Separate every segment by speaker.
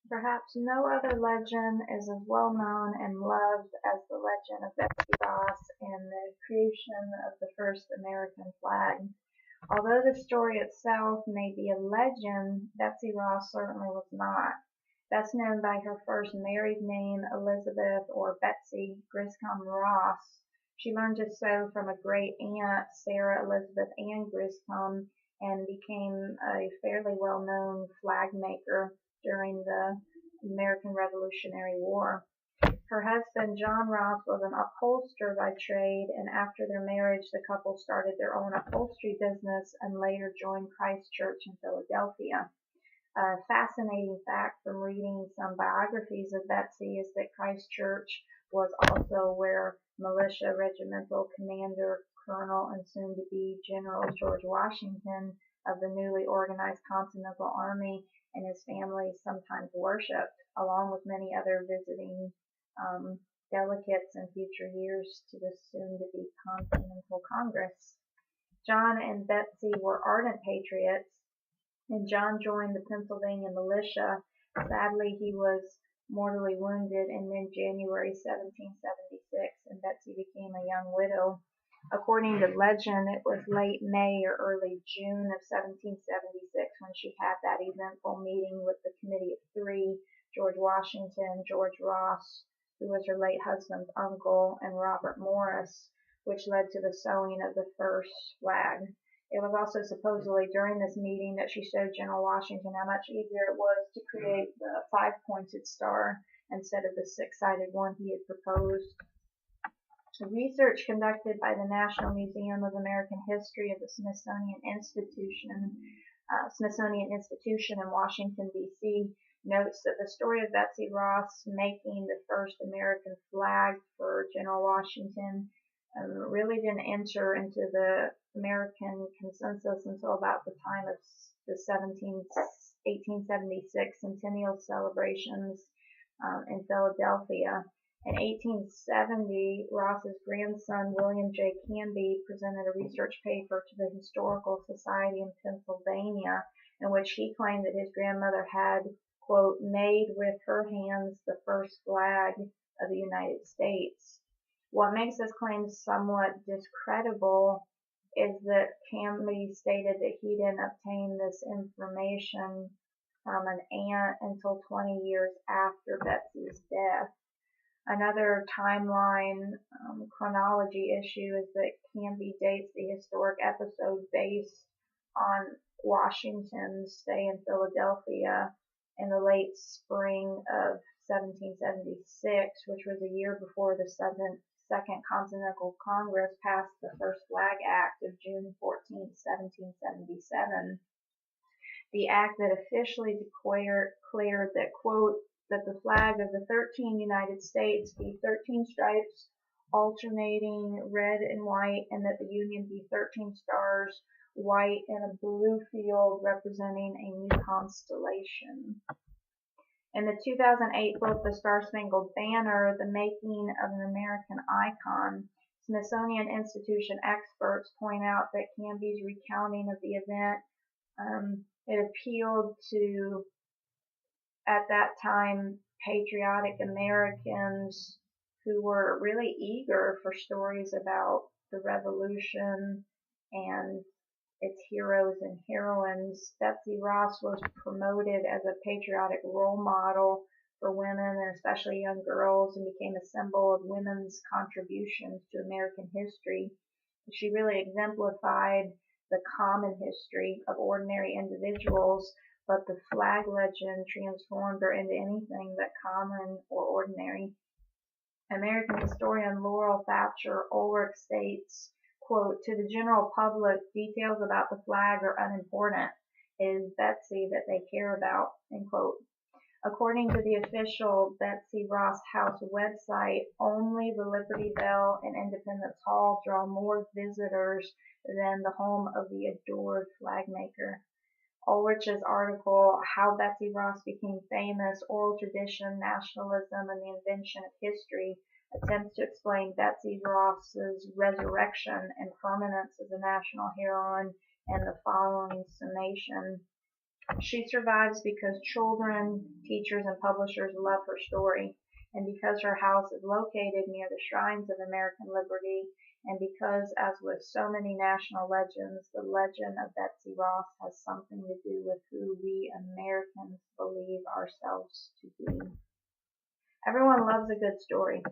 Speaker 1: Perhaps no other legend is as well known and loved as the legend of Betsy Ross and the creation of the first American flag. Although the story itself may be a legend, Betsy Ross certainly was not. Best known by her first married name, Elizabeth or Betsy Griscom Ross. She learned to sew from a great aunt, Sarah Elizabeth Ann Griscom, and became a fairly well-known flag maker during the American Revolutionary War. Her husband, John Ross, was an upholsterer by trade, and after their marriage, the couple started their own upholstery business and later joined Christ Church in Philadelphia. A fascinating fact from reading some biographies of Betsy is that Christ Church was also where militia regimental commander, colonel, and soon to be General George Washington of the newly organized Continental Army and his family sometimes worshipped, along with many other visiting um, delegates in future years to the soon to be Continental Congress. John and Betsy were ardent patriots, and John joined the Pennsylvania militia. Sadly, he was mortally wounded in mid-January 1776, and Betsy became a young widow. According to legend, it was late May or early June of 1776 when she had that eventful meeting with the Committee of Three, George Washington, George Ross, who was her late husband's uncle, and Robert Morris, which led to the sewing of the first flag. It was also supposedly during this meeting that she showed General Washington how much easier it was to create the five-pointed star instead of the six-sided one he had proposed. Research conducted by the National Museum of American History of the Smithsonian Institution in Washington, D.C., notes that the story of Betsy Ross making the first American flag for General Washington really didn't enter into the American consensus until about the time of the 1876 centennial celebrations in Philadelphia. In 1870, Ross's grandson, William J. Canby, presented a research paper to the Historical Society in Pennsylvania in which he claimed that his grandmother had, quote, made with her hands the first flag of the United States. What makes this claim somewhat discreditable is that Canby stated that he didn't obtain this information from an aunt until 20 years after Betsy's death. Another timeline chronology issue is that Canby dates the historic episode based on Washington's stay in Philadelphia in the late spring of 1776, which was a year before the Second Continental Congress passed the First Flag Act of June 14, 1777. The act that officially declared that, quote, that the flag of the 13 United States be 13 stripes alternating red and white, and that the Union be 13 stars, white, and a blue field representing a new constellation. In the 2008 book, The Star-Spangled Banner, The Making of an American Icon, Smithsonian Institution experts point out that Canby's recounting of the event, it appealed to, at that time, patriotic Americans who were really eager for stories about the Revolution and its heroes and heroines. Betsy Ross was promoted as a patriotic role model for women and especially young girls, and became a symbol of women's contributions to American history. She really exemplified the common history of ordinary individuals, but the flag legend transformed her into anything but common or ordinary. American historian Laurel Thatcher Ulrich states, quote, to the general public, details about the flag are unimportant. It is Betsy that they care about, end quote. According to the official Betsy Ross House website, only the Liberty Bell and Independence Hall draw more visitors than the home of the adored flag maker. Ulrich's article, How Betsy Ross Became Famous, Oral Tradition, Nationalism, and the Invention of History, attempts to explain Betsy Ross's resurrection and permanence as a national heroine in the following summation. She survives because children, teachers, and publishers love her story, and because her house is located near the shrines of American liberty, and because, as with so many national legends, the legend of Betsy Ross has something to do with who we Americans believe ourselves to be. Everyone loves a good story.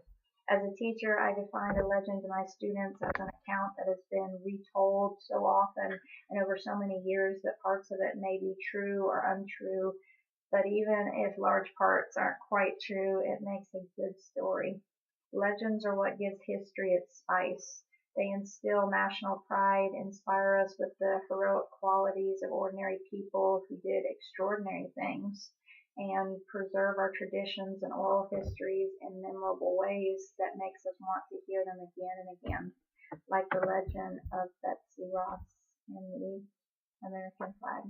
Speaker 1: As a teacher, I define a legend to my students as an account that has been retold so often and over so many years that parts of it may be true or untrue, but even if large parts aren't quite true, it makes a good story. Legends are what gives history its spice. They instill national pride, inspire us with the heroic qualities of ordinary people who did extraordinary things, and preserve our traditions and oral histories in memorable ways that makes us want to hear them again and again, like the legend of Betsy Ross in the American flag.